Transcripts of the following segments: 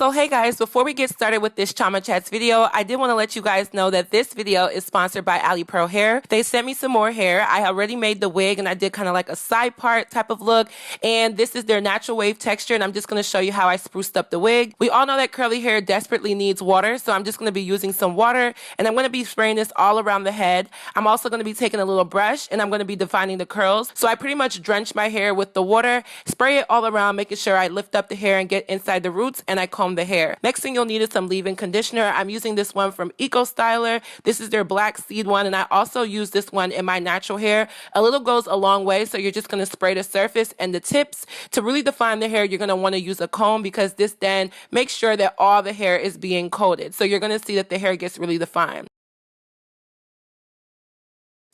So hey guys, before we get started with this Chioma Chats video, I did want to let you guys know that this video is sponsored by AliPearl Hair. They sent me some more hair. I already made the wig and I did kind of like a side part type of look. And this is their natural wave texture and I'm just going to show you how I spruced up the wig. We all know that curly hair desperately needs water, so I'm just going to be using some water and I'm going to be spraying this all around the head. I'm also going to be taking a little brush and I'm going to be defining the curls. So I pretty much drench my hair with the water, spray it all around, making sure I lift up the hair and get inside the roots, and I comb the hair. Next thing you'll need is some leave-in conditioner. I'm using this one from Eco Styler. This is their black seed one, and I also use this one in my natural hair. A little goes a long way, so you're just going to spray the surface and the tips. To really define the hair, you're going to want to use a comb because this then makes sure that all the hair is being coated. So you're going to see that the hair gets really defined.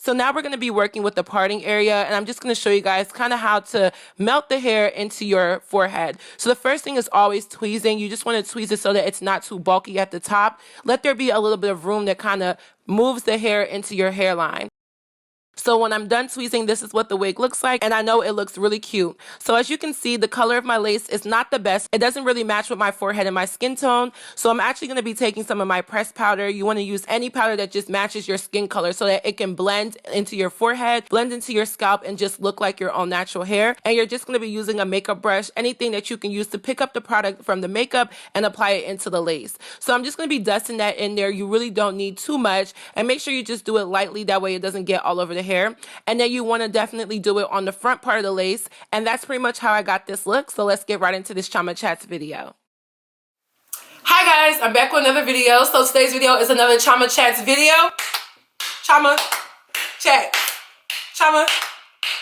So now we're going to be working with the parting area, and I'm just going to show you guys kind of how to melt the hair into your forehead. So the first thing is always tweezing. You just want to tweeze it so that it's not too bulky at the top. Let there be a little bit of room that kind of moves the hair into your hairline. So when I'm done tweezing, this is what the wig looks like, and I know it looks really cute. So as you can see, the color of my lace is not the best. It doesn't really match with my forehead and my skin tone, so I'm actually going to be taking some of my pressed powder. You want to use any powder that just matches your skin color so that it can blend into your forehead, blend into your scalp, and just look like your own natural hair. And you're just going to be using a makeup brush, anything that you can use to pick up the product from the makeup and apply it into the lace. So I'm just going to be dusting that in there. You really don't need too much, and make sure you just do it lightly. That way it doesn't get all over the hair. And then you want to definitely do it on the front part of the lace. And that's pretty much how I got this look. So let's get right into this Chioma Chats video. Hi guys, I'm back with another video. So today's video is another Chioma Chats video. Chioma Chat. Chioma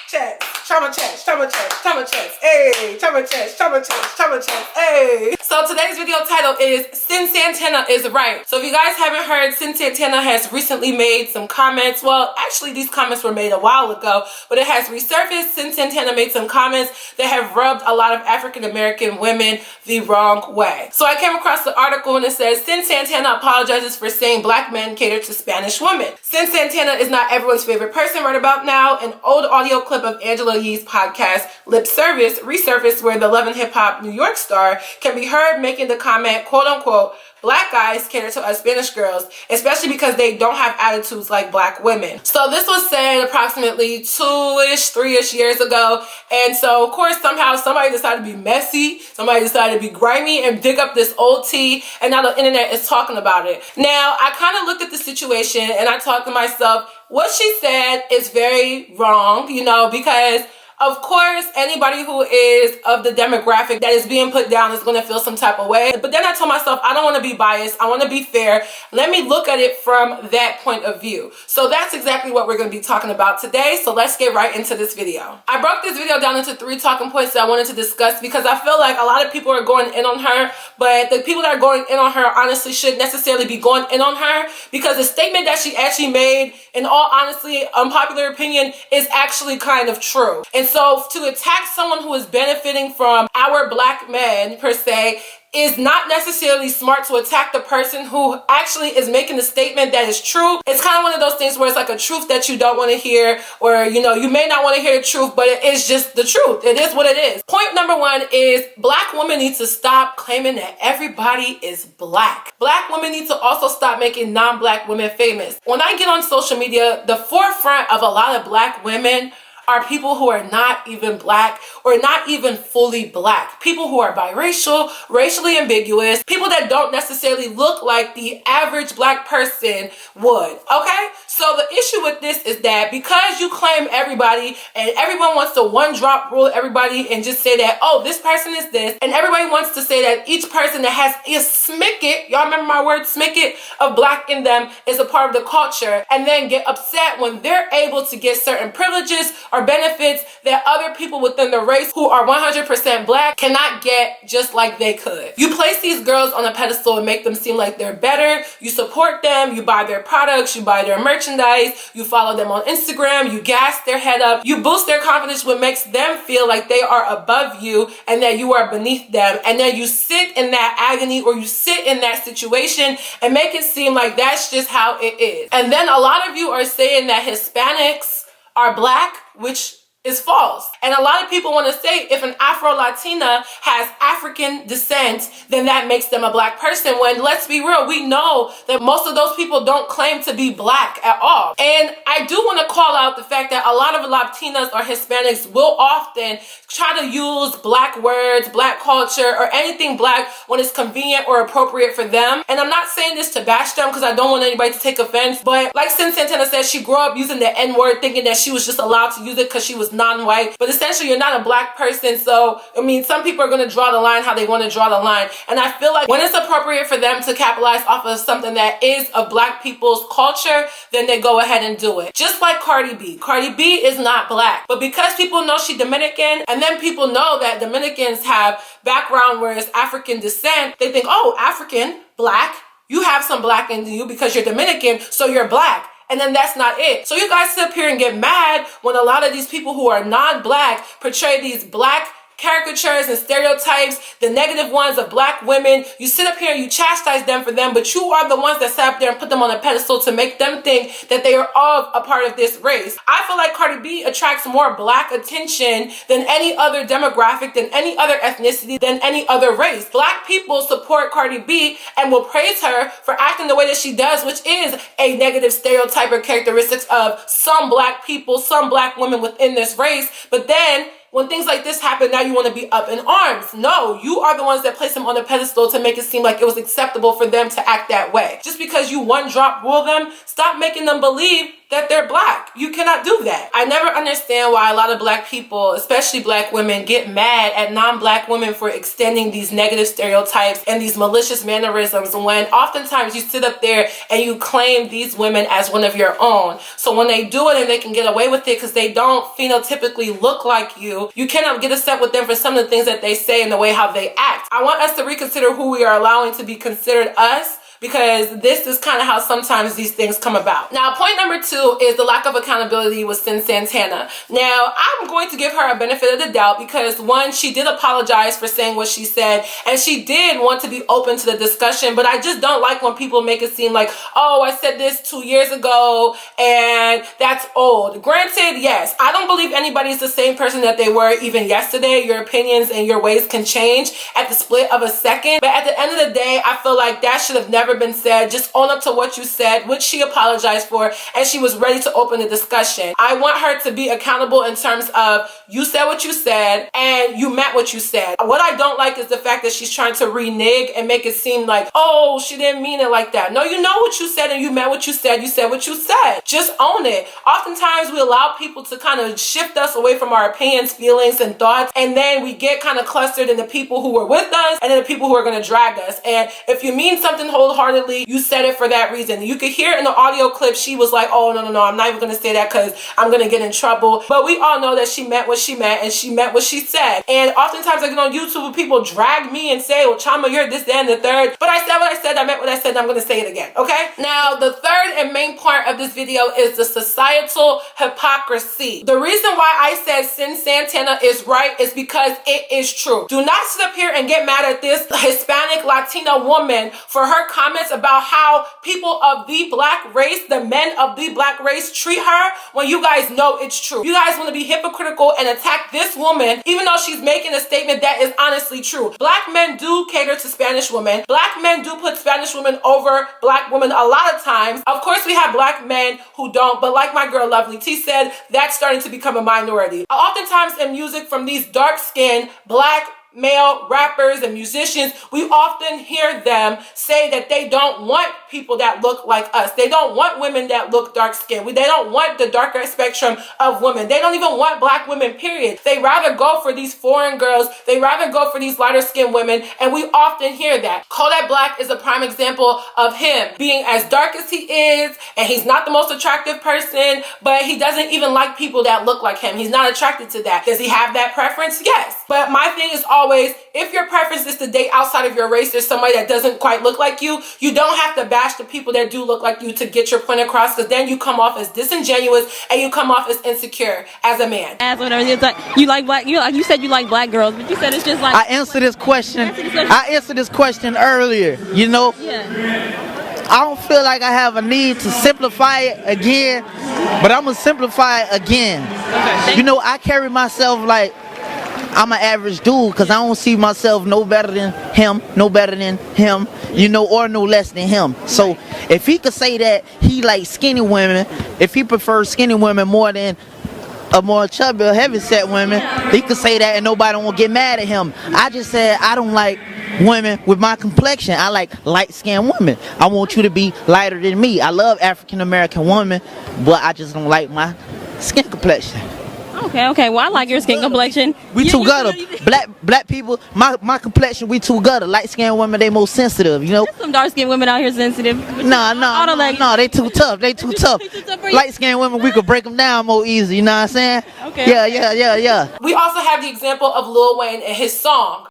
Chat. Chioma Chats. Chioma Chats. Chioma Chats. Hey. Chioma Chats. Chioma Chats. Chioma Chats. Hey. So today's video title is Cyn Santanna is Right. So if you guys haven't heard, Cyn Santanna has recently made some comments. Well, actually these comments were made a while ago, but it has resurfaced. Cyn Santanna made some comments that have rubbed a lot of African American women the wrong way. So I came across the article and it says, Cyn Santanna apologizes for saying black men cater to Spanish women. Cyn Santanna is not everyone's favorite person right about now. An old audio clip of Angela Yee's podcast, Lip Service, resurfaced where the Love and Hip Hop New York star can be heard making the comment, quote unquote, black guys cater to us Spanish girls, especially because they don't have attitudes like black women. So this was said approximately 2-ish, 3-ish years ago. And so of course somehow somebody decided to be messy, somebody decided to be grimy and dig up this old tea, and now the internet is talking about it. Now I kind of looked at the situation and I thought to myself, what she said is very wrong, you know, because of course, anybody who is of the demographic that is being put down is going to feel some type of way. But then I told myself, I don't want to be biased. I want to be fair. Let me look at it from that point of view. So that's exactly what we're going to be talking about today. So let's get right into this video. I broke this video down into 3 talking points that I wanted to discuss because I feel like a lot of people are going in on her, but the people that are going in on her honestly shouldn't necessarily be going in on her, because the statement that she actually made, in all honesty, unpopular opinion, is actually kind of true. And so to attack someone who is benefiting from our black men, per se, is not necessarily smart to attack the person who actually is making the statement that is true. It's kind of one of those things where it's like a truth that you don't want to hear, or, you know, you may not want to hear the truth, but it is just the truth. It is what it is. Point number 1 is black women need to stop claiming that everybody is black. Black women need to also stop making non-black women famous. When I get on social media, the forefront of a lot of black women are people who are not even black or not even fully black. People who are biracial, racially ambiguous, people that don't necessarily look like the average black person would, okay? So the issue with this is that because you claim everybody and everyone wants to one-drop rule everybody and just say that, oh, this person is this, and everybody wants to say that each person that has a smicket, y'all remember my word, smicket, of black in them is a part of the culture, and then get upset when they're able to get certain privileges or benefits that other people within the race who are 100% black cannot get just like they could. You place these girls on a pedestal and make them seem like they're better. You support them, you buy their products, you buy their merchandise, you follow them on Instagram, you gas their head up, you boost their confidence, what makes them feel like they are above you and that you are beneath them. And then you sit in that agony, or you sit in that situation and make it seem like that's just how it is. And then a lot of you are saying that Hispanics are black, which is false. And a lot of people want to say if an Afro-Latina has African descent, then that makes them a black person, when let's be real, we know that most of those people don't claim to be black at all. And I do want to call out the fact that a lot of Latinas or Hispanics will often try to use black words, black culture, or anything black when it's convenient or appropriate for them. And I'm not saying this to bash them because I don't want anybody to take offense, but like Cyn Santanna said, she grew up using the N-word thinking that she was just allowed to use it because she was non-white. But essentially, you're not a black person, so I mean, some people are going to draw the line how they want to draw the line. And I feel like when it's appropriate for them to capitalize off of something that is of black people's culture, then they go ahead and do it. Just like Cardi B. Cardi B is not black, but because people know she's Dominican, and then people know that Dominicans have background where it's African descent, they think, oh, African, black, you have some black in you because you're Dominican, so you're black. And then that's not it. So you guys sit up here and get mad when a lot of these people who are non-black portray these black caricatures and stereotypes, the negative ones of black women. You sit up here and you chastise them for them, but you are the ones that sat up there and put them on a pedestal to make them think that they are all a part of this race. I feel like Cardi B attracts more black attention than any other demographic, than any other ethnicity, than any other race. Black people support Cardi B and will praise her for acting the way that she does, which is a negative stereotype or characteristics of some black people, some black women within this race. But then when things like this happen, now you want to be up in arms. No, you are the ones that place them on a pedestal to make it seem like it was acceptable for them to act that way. Just because you one drop rule them, stop making them believe that they're black. You cannot do that. I never understand why a lot of black people, especially black women, get mad at non-black women for extending these negative stereotypes and these malicious mannerisms when oftentimes you sit up there and you claim these women as one of your own. So when they do it and they can get away with it because they don't phenotypically look like you cannot get upset with them for some of the things that they say and the way how they act. I want us to reconsider who we are allowing to be considered us, because this is kind of how sometimes these things come about. Now, point number 2 is the lack of accountability with Cyn Santanna. Now, I'm going to give her a benefit of the doubt because, one, she did apologize for saying what she said, and she did want to be open to the discussion, but I just don't like when people make it seem like, oh, I said this 2 years ago, and that's old. Granted, yes, I don't believe anybody's the same person that they were even yesterday. Your opinions and your ways can change at the split of a second, but at the end of the day, I feel like that should have never been said. Just own up to what you said, which she apologized for, and she was ready to open the discussion. I want her to be accountable in terms of you said what you said and you meant what you said. What I don't like is the fact that she's trying to renege and make it seem like, oh, she didn't mean it like that. No, you know what you said and you meant what you said. You said what you said. Just own it. Oftentimes we allow people to kind of shift us away from our opinions, feelings, and thoughts, and then we get kind of clustered in the people who were with us and then the people who are going to drag us. And if you mean something wholeheartedly, you said it for that reason. You could hear in the audio clip, she was like, oh, no, I'm not even going to say that because I'm going to get in trouble. But we all know that she meant what she meant and she meant what she said. And oftentimes I get on YouTube and people drag me and say, well, Chioma, you're this, that, and the third. But I said what I said, I meant what I said, and I'm going to say it again, okay? Now, the third and main part of this video is the societal hypocrisy. The reason why I said Cyn Santanna is right is because it is true. Do not sit up here and get mad at this Hispanic Latina woman for her comments about how people of the black race, the men of the black race, treat her when you guys know it's true. You guys want to be hypocritical and attack this woman even though she's making a statement that is honestly true. Black men do cater to Spanish women. Black men do put Spanish women over black women a lot of times. Of course, we have black men who don't, but like my girl Lovely T said, that's starting to become a minority. Oftentimes in music from these dark-skinned black male rappers and musicians, we often hear them say that they don't want people that look like us. They don't want women that look dark-skinned. They don't want the darker spectrum of women. They don't even want black women, period. They rather go for these foreign girls. They rather go for these lighter-skinned women, and we often hear that. Kodak Black is a prime example of him being as dark as he is, and he's not the most attractive person, but he doesn't even like people that look like him. He's not attracted to that. Does he have that preference? Yes. But my thing is always, if your preference is to date outside of your race, there's somebody that doesn't quite look like you, you don't have to bash the people that do look like you to get your point across, because then you come off as disingenuous and you come off as insecure as a man. As whatever it's like, you like black. You said you like black girls, but you said it's just like. I answered this question. I answered this question earlier. You know. Yeah. I don't feel like I have a need to simplify it again, but I'm gonna simplify it again. You know, I carry myself like I'm an average dude because I don't see myself no better than him, no better than him, you know, or no less than him. So if he could say that he likes skinny women, if he prefers skinny women more than a more chubby or heavyset women, he could say that and nobody won't get mad at him. I just said I don't like women with my complexion. I like light-skinned women. I want you to be lighter than me. I love African American women, but I just don't like my skin complexion. Okay. Well, I like your skin complexion. We too gutter. Black people, my complexion, we too gutter. Light-skinned women, they most sensitive, you know? There's some dark-skinned women out here sensitive. No, they too tough. They too tough. Light-skinned women, we could break them down more easy, you know what I'm saying? Okay. Yeah. We also have the example of Lil Wayne and his song.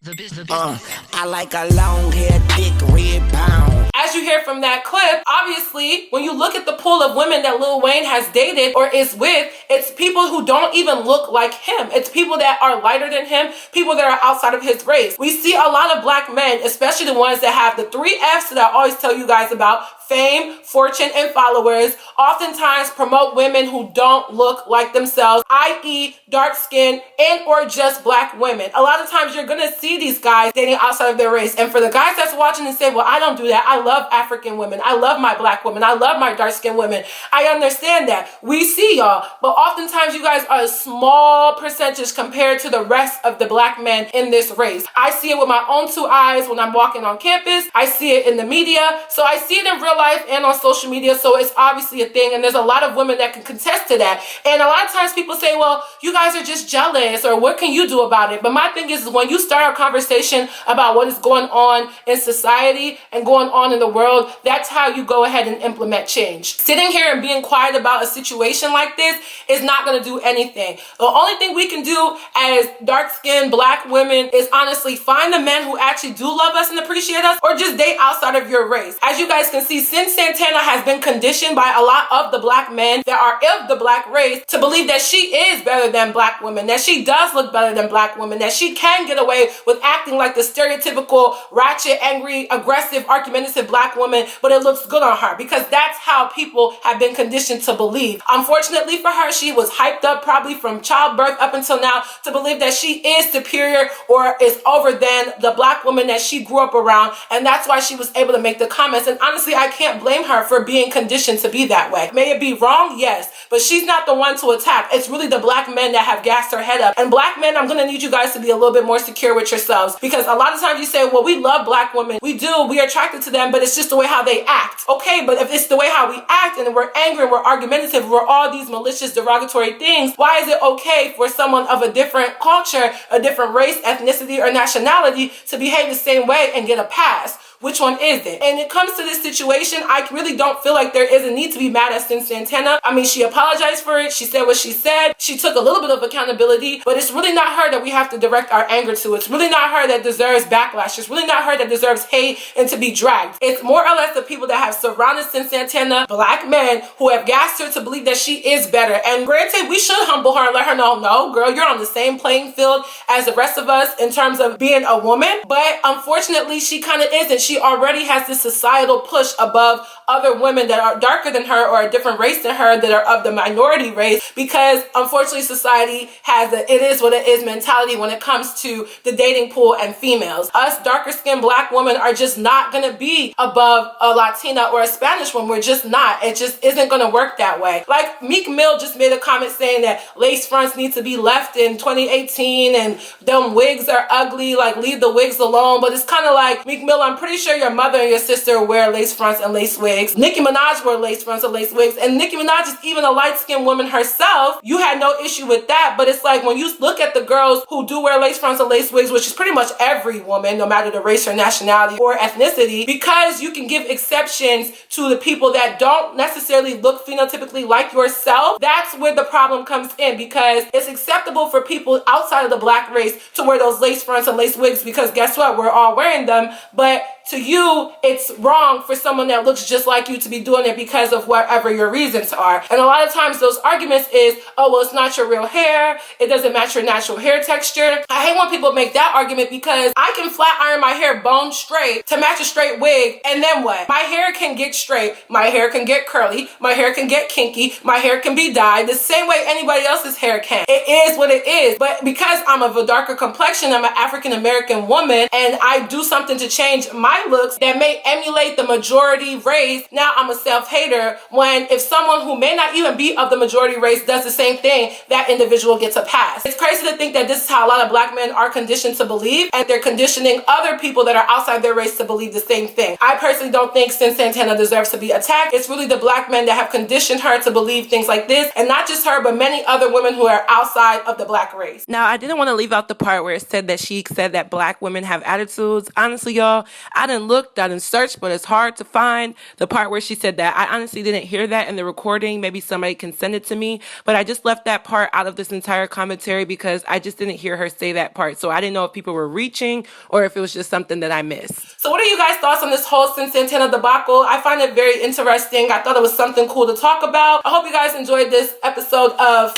I like a long hair, thick red pound. As you hear from that clip, obviously, when you look at the pool of women that Lil Wayne has dated or is with, it's people who don't even look like him. It's people that are lighter than him, people that are outside of his race. We see a lot of black men, especially the ones that have the 3 F's that I always tell you guys about: fame, fortune, and followers, oftentimes promote women who don't look like themselves, i.e. dark skin and or just black women. A lot of times you're gonna see these guys dating outside of their race. And for the guys that's watching and say, well, I don't do that. I love African women. I love my black women. I love my dark skinned women. I understand that. We see y'all. But oftentimes you guys are a small percentage compared to the rest of the black men in this race. I see it with my own 2 eyes when I'm walking on campus. I see it in the media. So I see it in real life and on social media, so it's obviously a thing, and there's a lot of women that can contest to that. And a lot of times people say, well, you guys are just jealous, or what can you do about it? But my thing is when you start a conversation about what is going on in society and going on in the world, that's how you go ahead and implement change. Sitting here and being quiet about a situation like this is not going to do anything. The only thing we can do as dark-skinned black women is honestly find the men who actually do love us and appreciate us, or just date outside of your race. As you guys can see, Cyn Santanna has been conditioned by a lot of the black men that are of the black race to believe that she is better than black women, that she does look better than black women, that she can get away with acting like the stereotypical ratchet, angry, aggressive, argumentative black woman, but it looks good on her, because that's how people have been conditioned to believe. Unfortunately for her, she was hyped up probably from childbirth up until now to believe that she is superior or is over than the black woman that she grew up around, and that's why she was able to make the comments. And honestly, I can't blame her for being conditioned to be that way. May it be wrong? Yes, but she's not the one to attack. It's really the black men that have gassed her head up. And black men, I'm gonna need you guys to be a little bit more secure with yourselves, because a lot of times you say, well, we love black women. We do, we are attracted to them, but it's just the way how they act. Okay, but if it's the way how we act and we're angry and we're argumentative, we're all these malicious, derogatory things, why is it okay for someone of a different culture, a different race, ethnicity, or nationality to behave the same way and get a pass? Which one is it? And it comes to this situation, I really don't feel like there is a need to be mad at Cyn Santanna. I mean, she apologized for it. She said what she said. She took a little bit of accountability, but it's really not her that we have to direct our anger to. It's really not her that deserves backlash. It's really not her that deserves hate and to be dragged. It's more or less the people that have surrounded Cyn Santanna, black men who have gassed her to believe that she is better. And granted, we should humble her and let her know, no, girl, you're on the same playing field as the rest of us in terms of being a woman. But unfortunately, she kind of isn't. She already has this societal push above other women that are darker than her or a different race than her that are of the minority race, because unfortunately society has a it is what it is mentality when it comes to the dating pool and females. Us darker skinned black women are just not going to be above a Latina or a Spanish woman. We're just not. It just isn't going to work that way. Like Meek Mill just made a comment saying that lace fronts need to be left in 2018 and them wigs are ugly, like leave the wigs alone. But it's kind of like, Meek Mill, I'm pretty sure your mother and your sister wear lace fronts and lace wigs. Nicki Minaj wore lace fronts and lace wigs, and Nicki Minaj is even a light-skinned woman herself. You had no issue with that, but it's like when you look at the girls who do wear lace fronts and lace wigs, which is pretty much every woman, no matter the race or nationality or ethnicity, because you can give exceptions to the people that don't necessarily look phenotypically like yourself, that's where the problem comes in, because it's acceptable for people outside of the black race to wear those lace fronts and lace wigs, because guess what? We're all wearing them, but to you, it's wrong for someone that looks just like you to be doing it because of whatever your reasons are. And a lot of times those arguments is, oh, well, it's not your real hair. It doesn't match your natural hair texture. I hate when people make that argument because I can flat iron my hair bone straight to match a straight wig. And then what? My hair can get straight. My hair can get curly. My hair can get kinky. My hair can be dyed the same way anybody else's hair can. It is what it is. But because I'm of a darker complexion, I'm an African American woman, and I do something to change my looks that may emulate the majority race, now I'm a self-hater, when if someone who may not even be of the majority race does the same thing, that individual gets a pass. It's crazy to think that this is how a lot of black men are conditioned to believe, and they're conditioning other people that are outside their race to believe the same thing. I personally don't think Cyn Santanna deserves to be attacked. It's really the black men that have conditioned her to believe things like this, and not just her, but many other women who are outside of the black race. Now, I didn't want to leave out the part where it said that she said that black women have attitudes. Honestly, y'all, I didn't look, I didn't search, but it's hard to find the part where she said that. I honestly didn't hear that in the recording. Maybe somebody can send it to me, but I just left that part out of this entire commentary because I just didn't hear her say that part. So I didn't know if people were reaching or if it was just something that I missed. So what are you guys' thoughts on this whole Cyn Santanna debacle? I find it very interesting. I thought it was something cool to talk about. I hope you guys enjoyed this episode of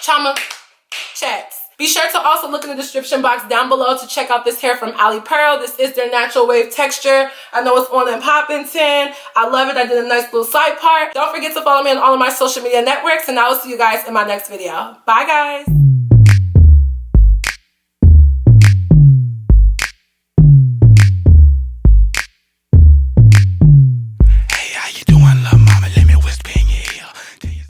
Chioma Chats. Be sure to also look in the description box down below to check out this hair from AliPearl. This is their natural wave texture. I know it's on and popping 10. I love it. I did a nice little side part. Don't forget to follow me on all of my social media networks, and I will see you guys in my next video. Bye, guys.